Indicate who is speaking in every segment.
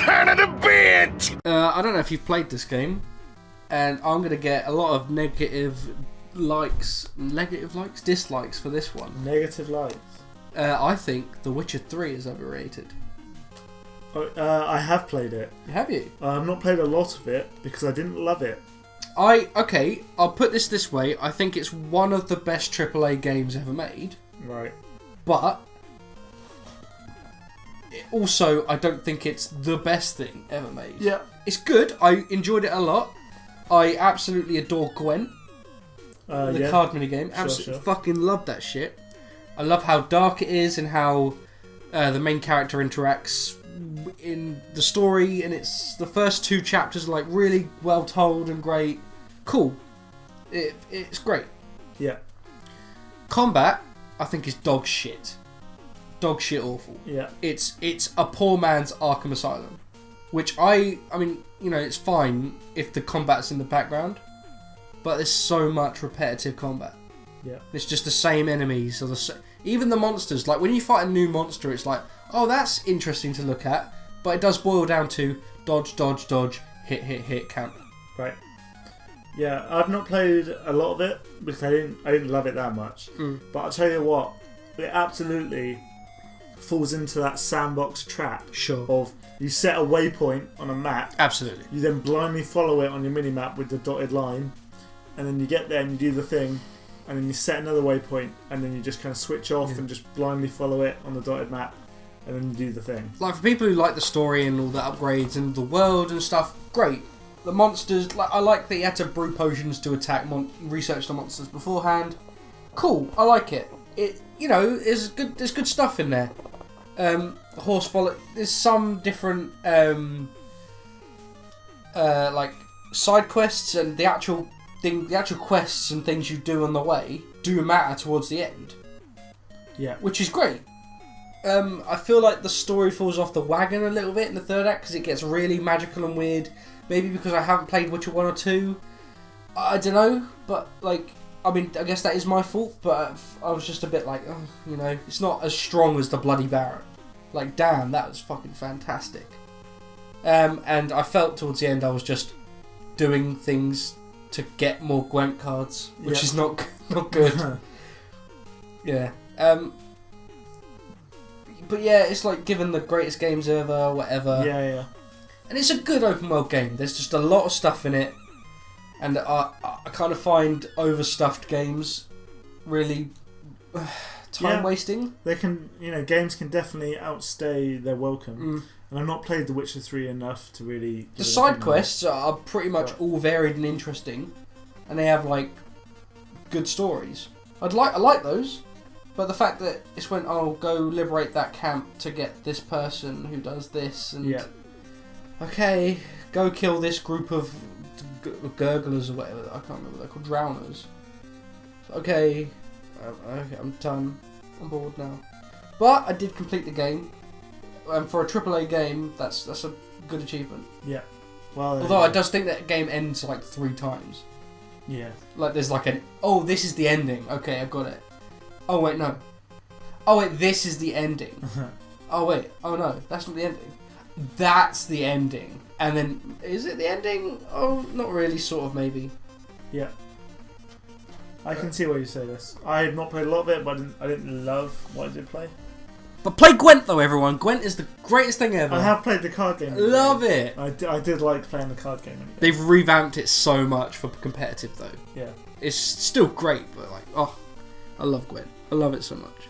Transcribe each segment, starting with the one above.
Speaker 1: son of a bitch!
Speaker 2: I don't know if you've played this game, and I'm going to get a lot of dislikes for this one.
Speaker 3: Negative likes.
Speaker 2: I think The Witcher 3 is overrated.
Speaker 3: I have played it.
Speaker 2: Have you?
Speaker 3: I've not played a lot of it because I didn't love it.
Speaker 2: I'll put this way. I think it's one of the best AAA games ever made.
Speaker 3: Right.
Speaker 2: But also, I don't think it's the best thing ever made.
Speaker 3: Yeah.
Speaker 2: It's good. I enjoyed it a lot. I absolutely adore Gwent. The card minigame. Absolutely fucking love that shit. I love how dark it is and how the main character interacts in the story, and it's the first 2 chapters are like really well told and great. Cool. It's great.
Speaker 3: Yeah.
Speaker 2: Combat, I think, is dog shit. Dog shit awful.
Speaker 3: Yeah.
Speaker 2: It's a poor man's Arkham Asylum. Which I mean, you know, it's fine if the combat's in the background, but there's so much repetitive combat.
Speaker 3: Yeah.
Speaker 2: It's just the same enemies, or even the monsters. Like when you fight a new monster, it's like, oh, that's interesting to look at, but it does boil down to dodge, dodge, dodge, hit, hit, hit, counter.
Speaker 3: Right. Yeah, I've not played a lot of it because I didn't love it that much. But I'll tell you what, it absolutely falls into that sandbox trap.
Speaker 2: Sure.
Speaker 3: Of you set a waypoint on a map.
Speaker 2: Absolutely.
Speaker 3: You then blindly follow it on your mini map with the dotted line, and then you get there and you do the thing, and then you set another waypoint, and then you just kind of switch off and just blindly follow it on the dotted map, and then you do the thing.
Speaker 2: Like for people who like the story and all the upgrades and the world and stuff, great. The monsters, I like that you had to brew potions to attack, research the monsters beforehand. Cool, I like it. There's good stuff in there. Horse follow. There's some different like side quests, and the actual quests and things you do on the way do matter towards the end.
Speaker 3: Yeah,
Speaker 2: which is great. I feel like the story falls off the wagon a little bit in the third act because it gets really magical and weird. Maybe because I haven't played Witcher 1 or 2. I don't know, but like, I mean, I guess that is my fault, but I was just a bit like, oh, you know, it's not as strong as the Bloody Baron. Like, damn, that was fucking fantastic. And I felt towards the end I was just doing things to get more Gwent cards, which is not good. Yeah. But yeah, it's like given the greatest games ever, whatever.
Speaker 3: Yeah.
Speaker 2: And it's a good open world game. There's just a lot of stuff in it, and I kind of find overstuffed games really time wasting.
Speaker 3: They can, games can definitely outstay their welcome. And I've not played The Witcher 3 enough to really.
Speaker 2: The side quests are pretty much all varied and interesting, and they have like good stories. I like those, but the fact that it's when go liberate that camp to get this person who does this, and okay, go kill this group of gurglers or whatever. I can't remember what they're called, drowners. Okay, I'm done. I'm bored now. But I did complete the game. And for a AAA game, that's a good achievement. Yeah. Well. Although I just think that game ends like 3 times. Yeah. Like there's like this is the ending. Okay, I've got it. Oh wait, no. Oh wait, this is the ending. Oh wait, oh no, that's not the ending. That's the ending. And then, is it the ending? Oh, not really, sort of, maybe. Yeah.
Speaker 3: I can see why you say this. I have not played a lot of it, but I didn't love what I did play.
Speaker 2: But play Gwent though, everyone. Gwent is the greatest thing ever.
Speaker 3: I have played the card game.
Speaker 2: Love it.
Speaker 3: I did like playing the card game. Anyway.
Speaker 2: They've revamped it so much for competitive though. Yeah. It's still great, but like, I love Gwent. I love it so much.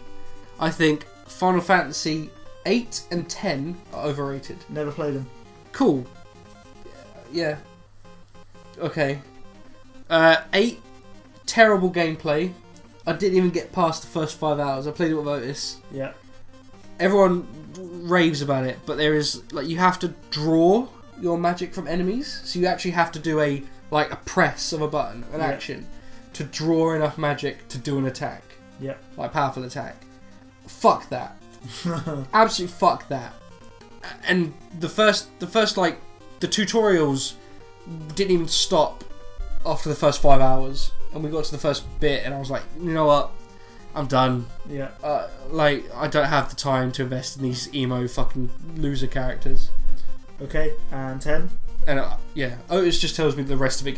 Speaker 2: I think Final Fantasy 8 and 10 are overrated.
Speaker 3: Never played them.
Speaker 2: Cool. Yeah. Okay. 8, terrible gameplay. I didn't even get past the first 5 hours. I played it with Otis. Yeah. Everyone raves about it, but there is you have to draw your magic from enemies. So you actually have to do a press of a button, an action, to draw enough magic to do an attack. Yeah. Like powerful attack. Fuck that. Absolutely fuck that. And the first the tutorials didn't even stop after the first 5 hours, and we got to the first bit, and I was like, you know what, I'm done. Yeah. I don't have the time to invest in these emo fucking loser characters.
Speaker 3: Okay, and 10?
Speaker 2: And Otis just tells me the rest of it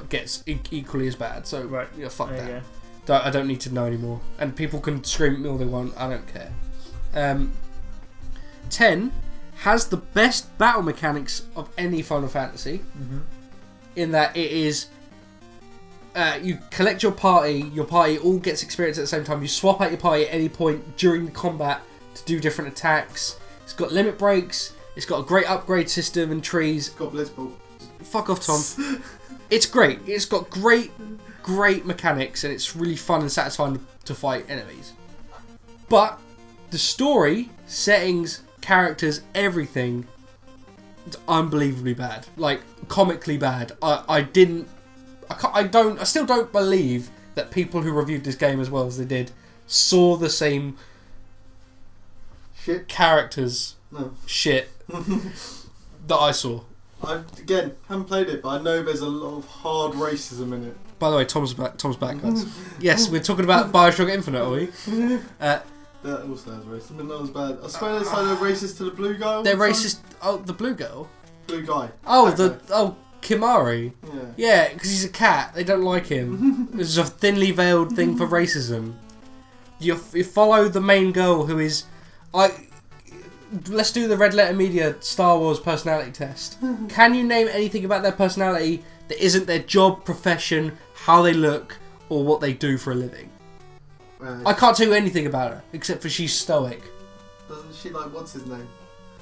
Speaker 2: gets equally as bad. So
Speaker 3: Right.
Speaker 2: yeah, fuck
Speaker 3: There you
Speaker 2: that. I don't need to know anymore. And people can scream at me all they want. I don't care. 10 has the best battle mechanics of any Final Fantasy.
Speaker 3: Mm-hmm.
Speaker 2: In that it is, you collect your party all gets experience at the same time. You swap out your party at any point during the combat to do different attacks. It's got limit breaks. It's got a great upgrade system and trees.
Speaker 1: Got Blitzball.
Speaker 2: Fuck off, Tom. It's great. It's got great mechanics, and it's really fun and satisfying to fight enemies. But the story, settings, characters, everything, it's unbelievably bad. Like, comically bad. I still don't believe that people who reviewed this game as well as they did saw the same
Speaker 1: Shit.
Speaker 2: characters shit that I saw.
Speaker 1: I haven't played it, but I know there's a lot of hard racism in it.
Speaker 2: By the way, Tom's back, guys. Yes, we're talking about Bioshock Infinite, are we?
Speaker 1: That also has racism, but not as bad. I swear it's like they're racist to the blue guy.
Speaker 2: They're racist. Oh, the blue girl.
Speaker 1: Blue guy.
Speaker 2: Oh, Kimari.
Speaker 1: Yeah.
Speaker 2: Yeah, because he's a cat. They don't like him. It's a thinly veiled thing for racism. You follow the main girl who is... Let's do the Red Letter Media Star Wars personality test. Can you name anything about their personality that isn't their job, profession, how they look, or what they do for a living? I can't tell you anything about her, except for she's stoic.
Speaker 1: Doesn't she like, what's his name?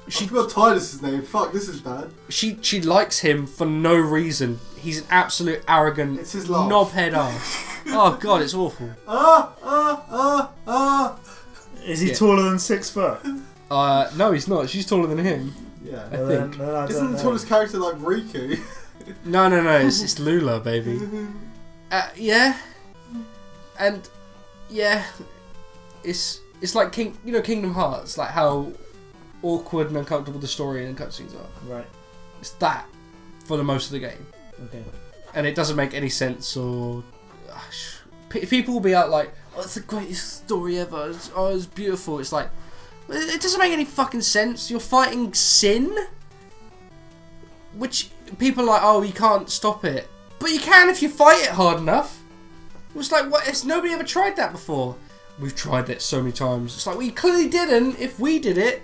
Speaker 1: I forgot Titus's name. Fuck, this is bad.
Speaker 2: She likes him for no reason. He's an absolute arrogant,
Speaker 1: it's his laugh.
Speaker 2: knobhead ass. Oh god, it's awful.
Speaker 3: Is he taller than 6 foot?
Speaker 2: No, he's not. She's taller than him.
Speaker 1: Yeah.
Speaker 2: I think.
Speaker 1: Isn't the tallest character like Riku?
Speaker 2: No. It's Lula, baby. Yeah. And yeah, it's like Kingdom Hearts, like how awkward and uncomfortable the story and cutscenes are.
Speaker 3: Right.
Speaker 2: It's that for the most of the game.
Speaker 3: Okay.
Speaker 2: And it doesn't make any sense, or people will be out like, "Oh, it's the greatest story ever. It's beautiful." It's like, it doesn't make any fucking sense. You're fighting sin, which people are like, "Oh, you can't stop it," but you can if you fight it hard enough. It's like, what? It's nobody ever tried that before. We've tried that so many times. It's like, we clearly didn't. If we did it,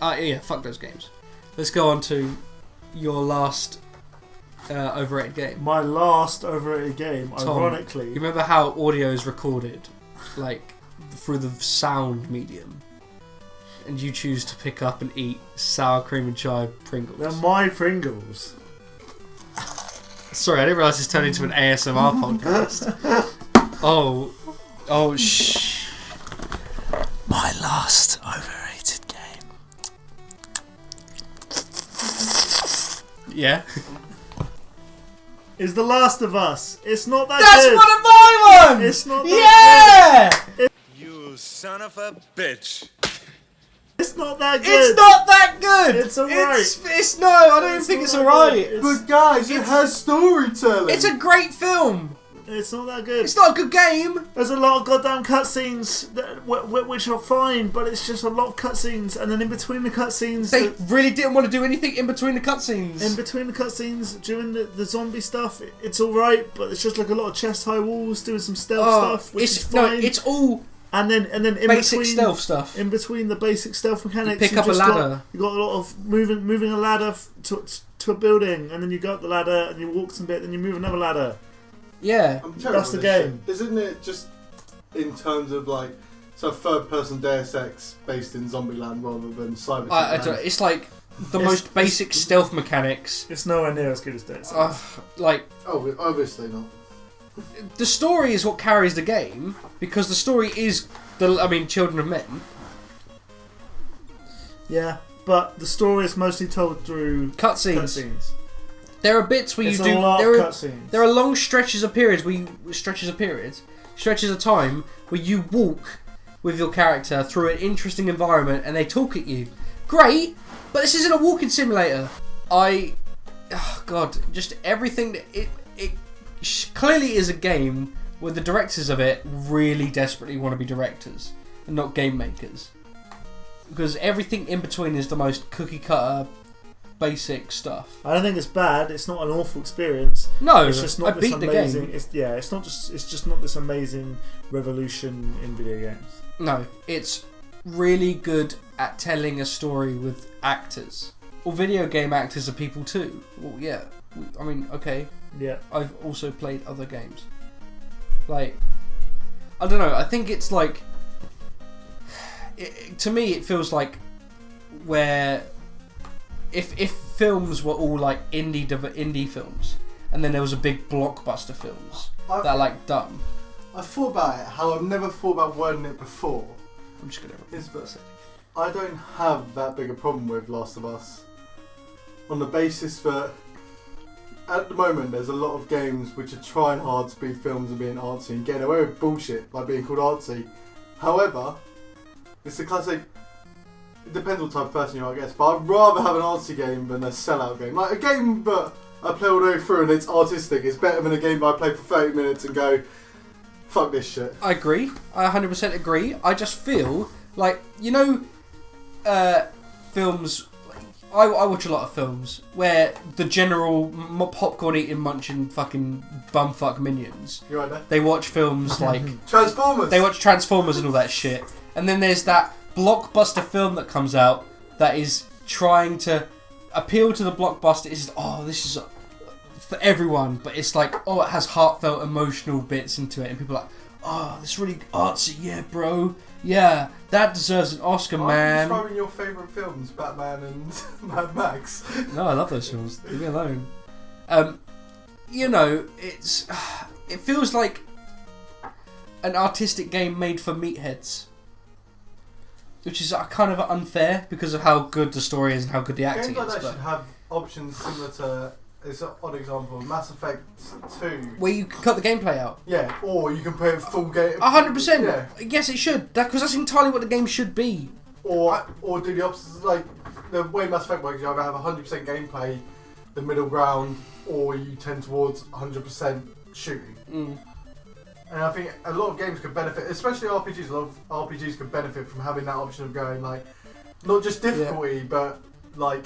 Speaker 2: yeah, fuck those games. Let's go on to your last overrated game.
Speaker 3: My last overrated game,
Speaker 2: Tom,
Speaker 3: ironically.
Speaker 2: you remember how audio is recorded, like through the sound medium, and you choose to pick up and eat sour cream and chive Pringles.
Speaker 3: They're my Pringles.
Speaker 2: Sorry, I didn't realise this turned into an ASMR podcast. Oh, shh. My last overrated game. Yeah.
Speaker 3: Is The Last of Us. It's not that
Speaker 2: That's
Speaker 3: good.
Speaker 2: one of my ones!
Speaker 3: It's not that
Speaker 2: good!
Speaker 4: You son of a bitch.
Speaker 3: It's not that good.
Speaker 2: It's not that good!
Speaker 3: It's alright.
Speaker 2: It's no, I don't even think it's alright.
Speaker 1: But guys, it has storytelling.
Speaker 2: It's a great film.
Speaker 3: It's not that good.
Speaker 2: It's not a good game.
Speaker 3: There's a lot of goddamn cutscenes which are fine, but it's just a lot of cutscenes, and then in between the cutscenes,
Speaker 2: They really didn't want to do anything in between the cutscenes.
Speaker 3: in between the cutscenes during the zombie stuff, it's all right, but it's just like a lot of chest high walls doing some stealth stuff, which is fine.
Speaker 2: No, it's all
Speaker 3: and then in
Speaker 2: basic
Speaker 3: between
Speaker 2: stealth stuff.
Speaker 3: in between the basic stealth mechanics,
Speaker 2: You pick up a ladder.
Speaker 3: You got a lot of moving a ladder to a building, and then you go up the ladder and you walk some bit, then you move another ladder.
Speaker 2: Yeah,
Speaker 3: That's the game.
Speaker 1: Isn't it just in terms of like, so third-person Deus Ex based in Zombieland rather than Cyberpunk?
Speaker 2: I don't, it's like the most basic stealth mechanics.
Speaker 3: It's nowhere near as good as Deus.
Speaker 2: Like,
Speaker 1: Oh, obviously not.
Speaker 2: the story is what carries the game, because the story is Children of Men.
Speaker 3: Yeah, but the story is mostly told through
Speaker 2: Cutscenes. There are bits where
Speaker 3: It's
Speaker 2: you
Speaker 3: a
Speaker 2: do.
Speaker 3: lot of cutscenes.
Speaker 2: There are long stretches of time where you walk with your character through an interesting environment and they talk at you. Great, but this isn't a walking simulator. Just everything. It clearly is a game where the directors of it really desperately want to be directors and not game makers. because everything in between is the most cookie cutter, basic stuff.
Speaker 3: I don't think it's bad. It's not an awful experience.
Speaker 2: No,
Speaker 3: it's just not
Speaker 2: I
Speaker 3: this
Speaker 2: beat the
Speaker 3: amazing.
Speaker 2: game.
Speaker 3: It's just not this amazing revolution in video games.
Speaker 2: No, it's really good at telling a story with actors. Well, video game actors are people too. Well, yeah. I mean, okay.
Speaker 3: Yeah.
Speaker 2: I've also played other games. Like, I don't know. I think it's like, to me, it feels like where if films were all like indie films, and then there was a big blockbuster films that are like done.
Speaker 1: I thought about it. How I've never thought about wording it before.
Speaker 2: I'm just gonna.
Speaker 1: Is that I don't have that big a problem with Last of Us, on the basis that at the moment there's a lot of games which are trying hard to be films and being artsy and getting away with bullshit by being called artsy. However, it's the classic. It depends what type of person you are, I guess. But I'd rather have an artsy game than a sellout game. Like a game that I play all the way through and it's artistic. It's better than a game that I play for 30 minutes and go, fuck this shit.
Speaker 2: I agree. I 100% agree. I just feel like, you know, films. I watch a lot of films where the general popcorn eating, munching, fucking bumfuck minions.
Speaker 1: You right there?
Speaker 2: They watch films like
Speaker 1: Transformers.
Speaker 2: They watch Transformers and all that shit. And then there's that blockbuster film that comes out that is trying to appeal to the blockbuster. It's this is for everyone, but it's like, it has heartfelt, emotional bits into it, and people are like, this is really artsy, yeah, bro, yeah, that deserves an Oscar, man.
Speaker 1: Are you describing your favourite films, Batman and Mad Max?
Speaker 2: No, I love those films. Leave me alone. You know, it feels like an artistic game made for meatheads. Which is kind of unfair because of how good the story is and how good the acting
Speaker 1: Games like
Speaker 2: is.
Speaker 1: that should have options similar to, it's an odd example, Mass Effect 2.
Speaker 2: Where you can cut the gameplay out.
Speaker 1: Yeah, or you can play a full game.
Speaker 2: 100%.
Speaker 1: Yeah.
Speaker 2: Yes, it should. Because that's entirely what the game should be.
Speaker 1: Or do the opposite. Like, the way Mass Effect works, you either have 100% gameplay, the middle ground, or you tend towards 100% shooting.
Speaker 2: Mm.
Speaker 1: And I think a lot of games could benefit, especially RPGs. A lot of RPGs could benefit from having that option of going like, not just difficulty, but like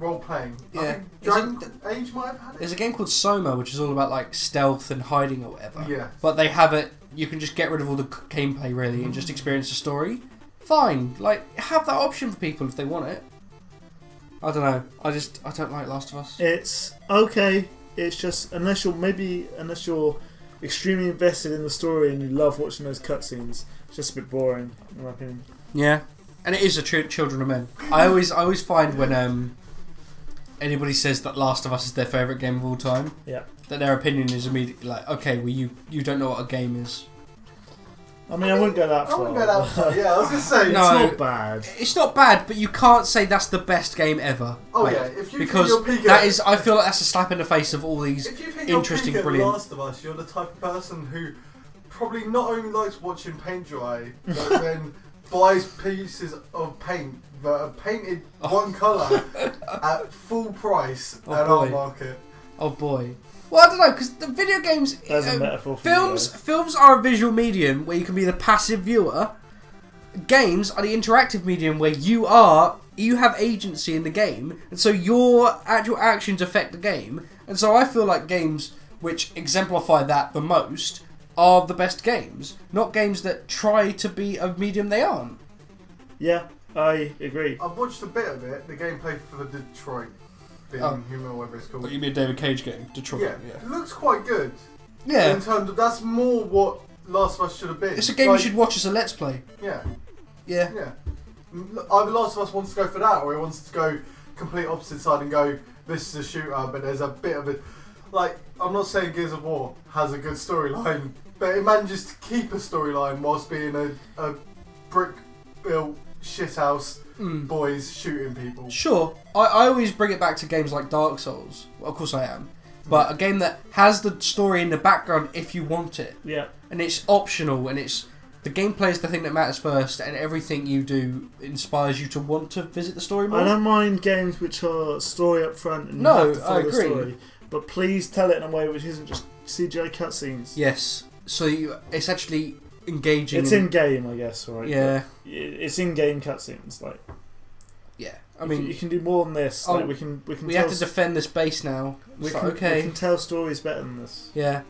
Speaker 1: role playing.
Speaker 2: Yeah.
Speaker 1: I think Dragon Age might have had it.
Speaker 2: There's a game called Soma, which is all about like stealth and hiding or whatever.
Speaker 1: Yeah.
Speaker 2: But they have it. You can just get rid of all the gameplay really and just experience the story. Fine. Like, have that option for people if they want it. I don't know. I don't like Last of Us.
Speaker 3: It's okay. It's just unless you're extremely invested in the story and you love watching those cutscenes, it's just a bit boring in my opinion.
Speaker 2: Yeah, and it is a Children of Men. I always find when anybody says that Last of Us is their favourite game of all time,
Speaker 3: yeah,
Speaker 2: that their opinion is immediately like, okay, well you don't know what a game is.
Speaker 3: I mean, I wouldn't go that far.
Speaker 1: I wouldn't go that far. Yeah, I was gonna say
Speaker 2: No.
Speaker 3: It's not bad.
Speaker 2: It's not bad, but you can't say that's the best game ever.
Speaker 1: Oh
Speaker 2: mate,
Speaker 1: yeah, if you
Speaker 2: because
Speaker 1: think you're peak
Speaker 2: that is, I feel like that's a slap in the face of all these
Speaker 1: if you think
Speaker 2: interesting,
Speaker 1: you're peak
Speaker 2: brilliant.
Speaker 1: at Last of Us, you're the type of person who probably not only likes watching paint dry, but then buys pieces of paint that are painted one colour at full price at our market.
Speaker 2: Oh boy. Well, I don't know, because the video games,
Speaker 3: That's a metaphor for
Speaker 2: films are a visual medium where you can be the passive viewer. Games are the interactive medium where you have agency in the game, and so your actual actions affect the game. And so I feel like games which exemplify that the most are the best games, not games that try to be a medium they aren't.
Speaker 3: Yeah, I agree.
Speaker 1: I've watched a bit of it, the gameplay for the Detroit being human or whatever it's called.
Speaker 2: What, you mean a David Cage game? Detroit?
Speaker 1: Yeah, it looks quite good.
Speaker 2: Yeah.
Speaker 1: In terms of, that's more what Last of Us should have been.
Speaker 2: It's a game you should watch as a Let's Play.
Speaker 1: Yeah.
Speaker 2: Yeah.
Speaker 1: Yeah. Either Last of Us wants to go for that, or he wants to go complete opposite side and go, this is a shooter, but there's a bit of it. Like, I'm not saying Gears of War has a good storyline, but it manages to keep a storyline whilst being a brick-built shithouse boys shooting people.
Speaker 2: Sure. I always bring it back to games like Dark Souls. Well, of course I am. But a game that has the story in the background if you want it.
Speaker 3: Yeah.
Speaker 2: And it's optional, and it's the gameplay is the thing that matters first, and everything you do inspires you to want to visit the story more.
Speaker 3: I don't mind games which are story up front and
Speaker 2: No,
Speaker 3: you have to follow
Speaker 2: I agree.
Speaker 3: the story, but please tell it in a way which isn't just CGI cutscenes.
Speaker 2: Yes. So it's actually engaging.
Speaker 3: It's in game, I guess, right?
Speaker 2: Yeah.
Speaker 3: It's in game cutscenes. Like,
Speaker 2: yeah. I mean,
Speaker 3: you can do more than this. Like, we can.
Speaker 2: We have to defend this base now.
Speaker 3: We
Speaker 2: It's
Speaker 3: can,
Speaker 2: like, okay.
Speaker 3: we can tell stories better than this.
Speaker 2: Yeah.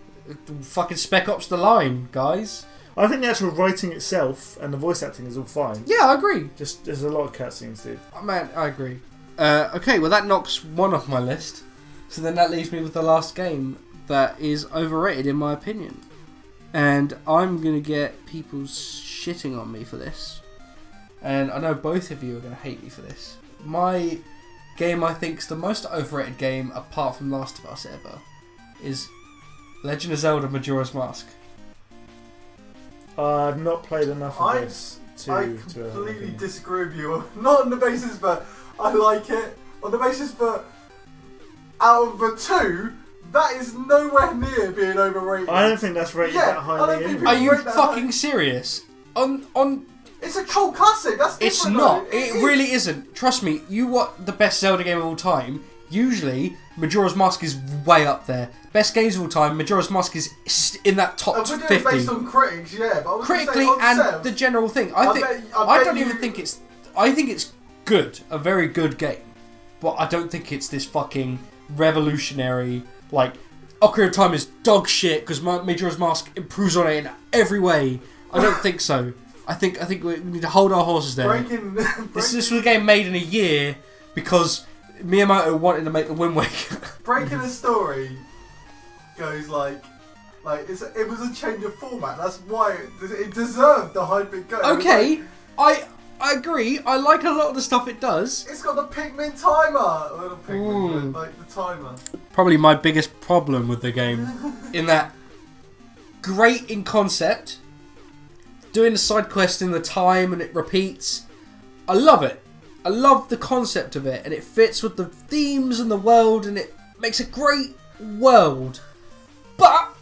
Speaker 2: Fucking Spec Ops The Line, guys.
Speaker 3: I think the actual writing itself and the voice acting is all fine.
Speaker 2: Yeah, I agree.
Speaker 3: Just there's a lot of cutscenes, dude.
Speaker 2: Oh, man, I agree. Okay, well that knocks one off my list. So then that leaves me with the last game that is overrated in my opinion. And I'm going to get people shitting on me for this. And I know both of you are going to hate me for this. My game I think is the most overrated game apart from Last of Us ever is Legend of Zelda Majora's Mask.
Speaker 3: I've not played enough of this
Speaker 1: I completely disagree with you. Not on the basis that I like it. On the basis that out of the two, that is nowhere near being overrated.
Speaker 3: I don't think that's rated that highly. Anyway.
Speaker 2: Are you fucking serious? On
Speaker 1: It's a cult classic. That's different.
Speaker 2: It's not. It really isn't. Trust me. You want the best Zelda game of all time. Usually, Majora's Mask is way up there. Best games of all time. Majora's Mask is in that top 50.
Speaker 1: Based on critics, yeah. But I was
Speaker 2: critically and the general thing. I think it's good. A very good game. But I don't think it's this fucking revolutionary. Like, Ocarina of Time is dog shit because Majora's Mask improves on it in every way. I don't think so. I think we need to hold our horses there. This was a game made in a year because Miyamoto wanted to make a Wind Waker.
Speaker 1: Breaking the story goes like it was a change of format. That's why it deserved the hype it got.
Speaker 2: Okay, I agree. I like a lot of the stuff it does.
Speaker 1: It's got the Pikmin timer. Or the Pikmin, like the timer.
Speaker 2: Probably my biggest problem with the game, in that great in concept. Doing the side quest in the time and it repeats. I love it. I love the concept of it and it fits with the themes and the world and it makes a great world. But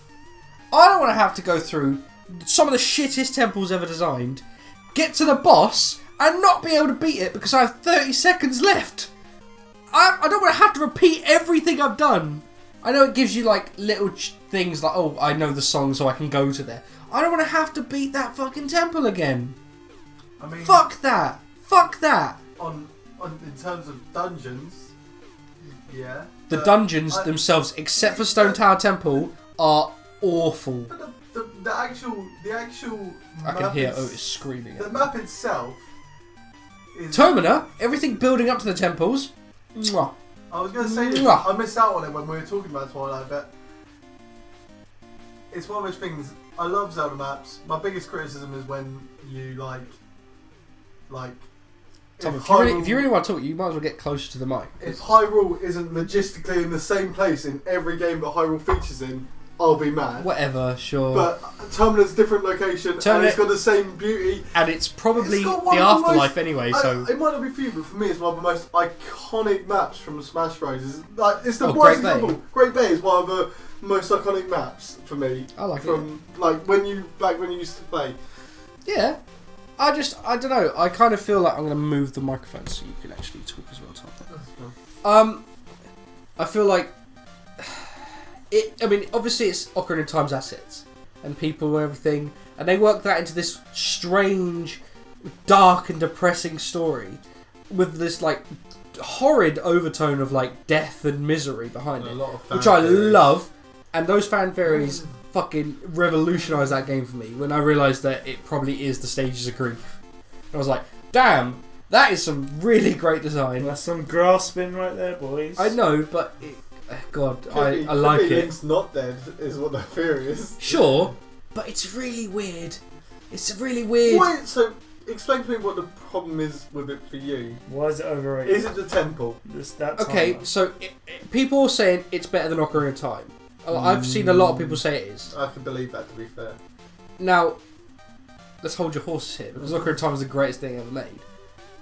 Speaker 2: I don't want to have to go through some of the shittest temples ever designed, get to the boss and not be able to beat it because I have 30 seconds left. I don't want to have to repeat everything I've done. I know it gives you like little things like, oh, I know the song so I can go to there. I don't want to have to beat that fucking temple again.
Speaker 1: I mean,
Speaker 2: fuck that. Fuck that.
Speaker 1: On in terms of dungeons, yeah.
Speaker 2: The dungeons themselves, except for Stone Tower Temple, are awful.
Speaker 1: But the actual
Speaker 2: I can hear Otis screaming.
Speaker 1: The map itself is
Speaker 2: Termina. Everything building up to the temples. Mwah.
Speaker 1: I was going to say this, I missed out on it when we were talking about Twilight, but it's one of those things. I love Zelda maps. My biggest criticism is when you like.
Speaker 2: Tom, if you really want to talk, you might as well get closer to the mic.
Speaker 1: If Hyrule isn't logistically in the same place in every game that Hyrule features in, I'll be mad.
Speaker 2: Whatever, sure.
Speaker 1: But Termina's a different location, and it's got the same beauty.
Speaker 2: And it's probably the afterlife anyway, so...
Speaker 1: It might not be for you, but for me it's one of the most iconic maps from Smash Bros. It's the worst example. Great Bay is one of the most iconic maps for me.
Speaker 2: I like
Speaker 1: from, it. When you used to play.
Speaker 2: Yeah. I don't know. I kind of feel like I'm going to move the microphone so you can actually talk as well, Tom. I feel like... I mean, obviously it's Ocarina of Time's assets and people and everything, and they work that into this strange, dark and depressing story with this like horrid overtone of like death and misery behind it, which I love. And those fan theories fucking revolutionised that game for me when I realised that it probably is the Stages of Grief. And I was like, damn, that is some really great design.
Speaker 3: That's some grasping right there, boys.
Speaker 2: I know, but... God, I like it.
Speaker 1: Link's not dead, is what the theory is.
Speaker 2: Sure, but it's really weird. It's really weird.
Speaker 1: Wait, so explain to me what the problem is with it for you.
Speaker 3: Why is it overrated?
Speaker 1: Is it the temple?
Speaker 2: Okay, so people are saying it's better than Ocarina of Time. I've seen a lot of people say it is.
Speaker 1: I can believe that, to be fair.
Speaker 2: Now, let's hold your horses here, because Ocarina of Time is the greatest thing ever made.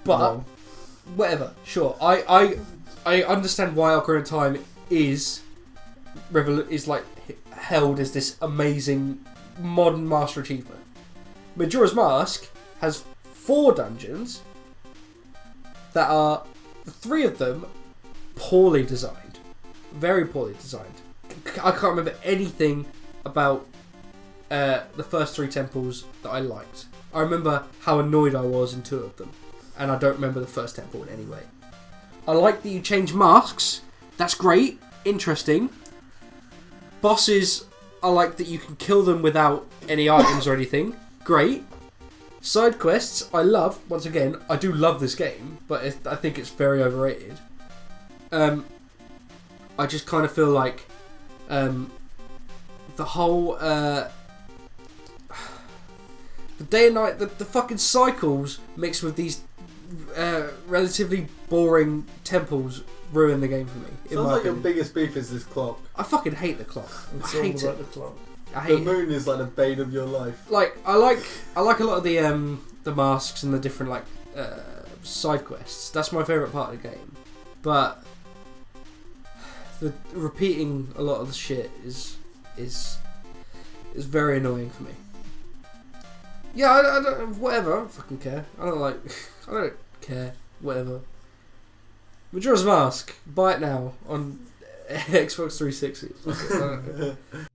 Speaker 2: But, whatever, sure. I understand why Ocarina of Time is like held as this amazing modern master achievement. Majora's Mask has 4 dungeons that are 3 of them poorly designed, very poorly designed. I can't remember anything about the first 3 temples that I liked. I remember how annoyed I was in 2 of them, and I don't remember the first temple in any way. I like that you change masks. That's great, interesting. Bosses, I like that you can kill them without any items or anything. Great. Side quests, I love. Once again, I do love this game, but I think it's very overrated. I just kind of feel like the whole the day and night, the fucking cycles mixed with these relatively boring temples ruin the game for me.
Speaker 1: Sounds like your biggest beef is this clock.
Speaker 2: I fucking hate the clock.
Speaker 3: It's
Speaker 2: I
Speaker 3: all
Speaker 2: hate
Speaker 3: about
Speaker 2: it.
Speaker 3: the clock.
Speaker 2: I
Speaker 1: The
Speaker 2: hate it.
Speaker 1: moon is like the bane of your life.
Speaker 2: Like I like a lot of the masks and the different like side quests. That's my favourite part of the game. But the repeating a lot of the shit is very annoying for me. Yeah, I don't. Whatever. I don't fucking care. I don't care. Whatever. Majora's Mask. Buy it now on Xbox 360.